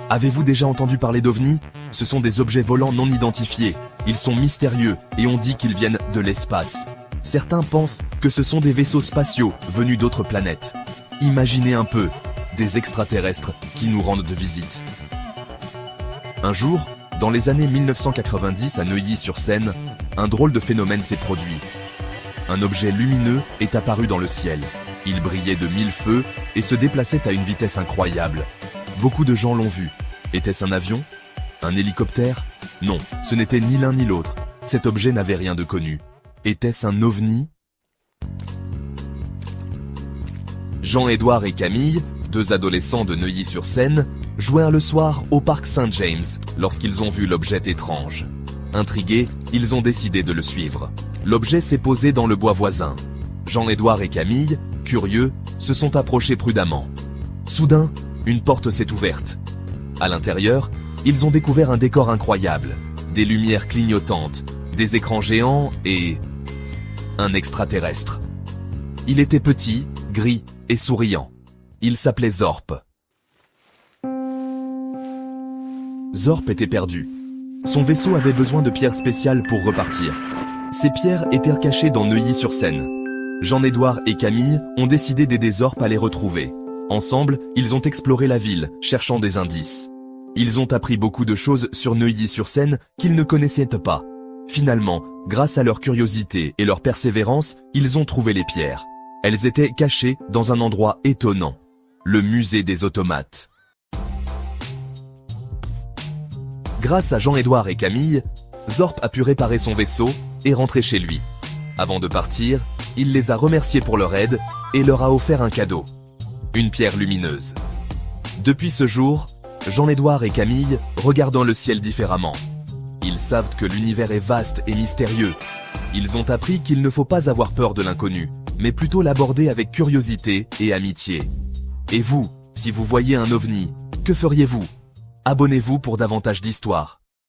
Avez-vous déjà entendu parler d'ovnis? Ce sont des objets volants non identifiés. Ils sont mystérieux et on dit qu'ils viennent de l'espace. Certains pensent que ce sont des vaisseaux spatiaux venus d'autres planètes. Imaginez un peu, des extraterrestres qui nous rendent de visite. Un jour, dans les années 1990 à Neuilly-sur-Seine, un drôle de phénomène s'est produit. Un objet lumineux est apparu dans le ciel. Il brillait de mille feux et se déplaçait à une vitesse incroyable. Beaucoup de gens l'ont vu. Était-ce un avion? Un hélicoptère? Non, ce n'était ni l'un ni l'autre. Cet objet n'avait rien de connu. Était-ce un ovni? Jean-Édouard et Camille, deux adolescents de Neuilly-sur-Seine, jouèrent le soir au parc Saint-James lorsqu'ils ont vu l'objet étrange. Intrigués, ils ont décidé de le suivre. L'objet s'est posé dans le bois voisin. Jean-Édouard et Camille, curieux, se sont approchés prudemment. Soudain, une porte s'est ouverte. À l'intérieur, ils ont découvert un décor incroyable. Des lumières clignotantes, des écrans géants et... un extraterrestre. Il était petit, gris et souriant. Il s'appelait Zorp. Zorp était perdu. Son vaisseau avait besoin de pierres spéciales pour repartir. Ces pierres étaient cachées dans Neuilly-sur-Seine. Jean-Édouard et Camille ont décidé d'aider Zorp à les retrouver. Ensemble, ils ont exploré la ville, cherchant des indices. Ils ont appris beaucoup de choses sur Neuilly-sur-Seine qu'ils ne connaissaient pas. Finalement, grâce à leur curiosité et leur persévérance, ils ont trouvé les pierres. Elles étaient cachées dans un endroit étonnant. Le musée des automates. Grâce à Jean-Édouard et Camille, Zorp a pu réparer son vaisseau et rentrer chez lui. Avant de partir, il les a remerciés pour leur aide et leur a offert un cadeau. Une pierre lumineuse. Depuis ce jour, Jean-Édouard et Camille regardent le ciel différemment. Ils savent que l'univers est vaste et mystérieux. Ils ont appris qu'il ne faut pas avoir peur de l'inconnu, mais plutôt l'aborder avec curiosité et amitié. Et vous, si vous voyez un ovni, que feriez-vous? Abonnez-vous pour davantage d'histoires.